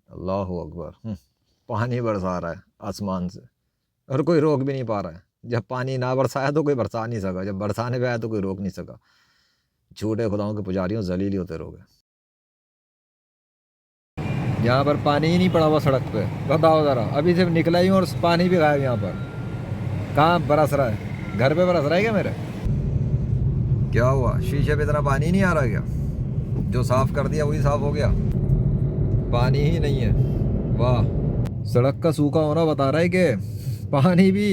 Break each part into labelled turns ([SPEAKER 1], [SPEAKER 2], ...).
[SPEAKER 1] अल्लाह अकबर। पानी बरसा रहा है आसमान से और कोई रोक भी नहीं पा रहा है। जब पानी ना बरसाया तो कोई बरसा नहीं सका, जब बरसाने पे आया तो कोई रोक नहीं सका। झूठे खुदाओं के पुजारियों, जलील होते रहोगे। यहाँ पर पानी ही नहीं पड़ा हुआ सड़क पे, बताओ ज़रा। अभी सिर्फ निकला ही हूँ और पानी भी गायब यहाँ पर। कहाँ बरस रहा है? घर पे बरस रहा है क्या मेरे? क्या हुआ, शीशे पे इतना पानी नहीं आ रहा क्या? जो साफ़ कर दिया वही साफ़ हो गया? पानी ही नहीं है। वाह, सड़क का सूखा होना बता रहा है कि पानी भी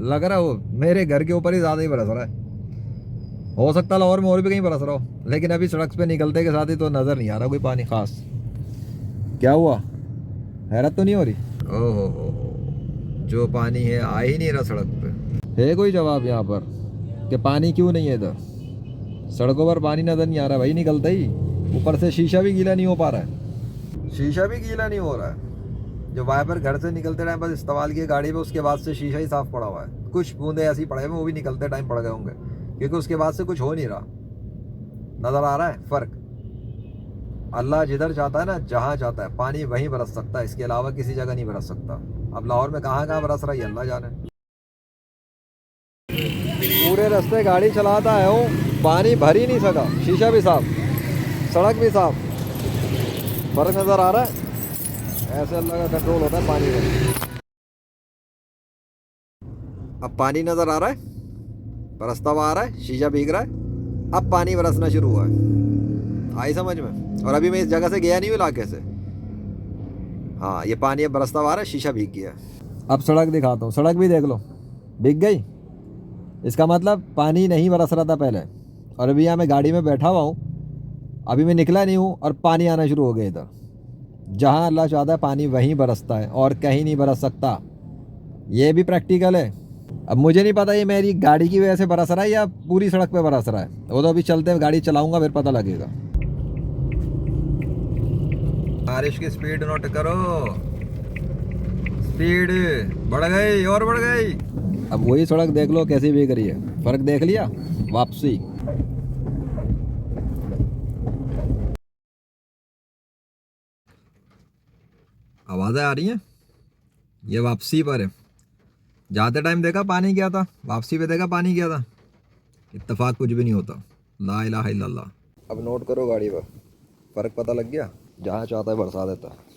[SPEAKER 1] लग रहा हो मेरे घर के ऊपर ही ज़्यादा ही बरस रहा है। हो सकता लाहौर में और भी कहीं बरस रहा हो, लेकिन अभी सड़क पे निकलते के साथ ही तो नज़र नहीं आ रहा कोई पानी खास। क्या हुआ, हैरत तो नहीं हो रही? ओहो हो, जो पानी है आ ही नहीं रहा सड़क पे। है कोई जवाब यहाँ पर कि पानी क्यों नहीं है इधर? सड़कों पर पानी नज़र नहीं आ रहा भाई, निकलता ही। ऊपर से शीशा भी गीला नहीं हो पा रहा है। शीशा भी गीला नहीं हो रहा है। जो वाइपर घर से निकलते टाइम बस इस्तेमाल किए गाड़ी पे, उसके बाद से शीशा ही साफ पड़ा हुआ है। कुछ बूंदे ऐसी पड़े हुए, वो भी निकलते टाइम पड़ गए होंगे, क्योंकि उसके बाद से कुछ हो नहीं रहा। नज़र आ रहा है फ़र्क? अल्लाह जिधर चाहता है ना, जहाँ चाहता है पानी वहीं बरस सकता है, इसके अलावा किसी जगह नहीं बरस सकता। अब लाहौर में कहाँ कहाँ बरस रहा है अल्लाह जाने। पूरे रास्ते गाड़ी चलाता है हूँ, पानी भर ही नहीं सका। शीशा भी साफ, सड़क भी साफ। फ़र्क नज़र आ रहा है? ऐसे अल्लाह का कंट्रोल होता है पानी में। अब पानी नज़र आ रहा है, बरसता हुआ आ रहा है, शीशा भीग रहा है। अब पानी बरसना शुरू हुआ है। आई समझ में? और अभी मैं इस जगह से गया नहीं हूँ, इलाके से। हाँ, ये पानी अब बरसता हुआ आ रहा है, शीशा भीग गया। अब सड़क दिखाता हूँ, सड़क भी देख लो, भीग गई। इसका मतलब पानी नहीं बरस रहा था पहले, और अभी यहाँ मैं गाड़ी में बैठा हुआ हूँ, अभी मैं निकला नहीं हूँ और पानी आना शुरू हो गया इधर। जहाँ अल्लाह चाहता है पानी वहीं बरसता है, और कहीं नहीं बरस सकता। ये भी प्रैक्टिकल है। अब मुझे नहीं पता ये मेरी गाड़ी की वजह से बरस रहा है या पूरी सड़क पे बरस रहा है, वो तो अभी चलते हुए गाड़ी चलाऊंगा फिर पता लगेगा। बारिश की स्पीड नोट करो, स्पीड बढ़ गई और बढ़ गई। अब वही सड़क देख लो कैसी भीग रही है, फर्क देख लिया? वापसी। आवाज़ें आ रही हैं, ये वापसी पर है। जाते टाइम देखा पानी क्या था, वापसी पे देखा पानी क्या था। इत्तेफाक कुछ भी नहीं होता। ला इलाहा इल्लल्लाह। अब नोट करो गाड़ी पर, फ़र्क पता लग गया? जहाँ चाहता है बरसा देता है।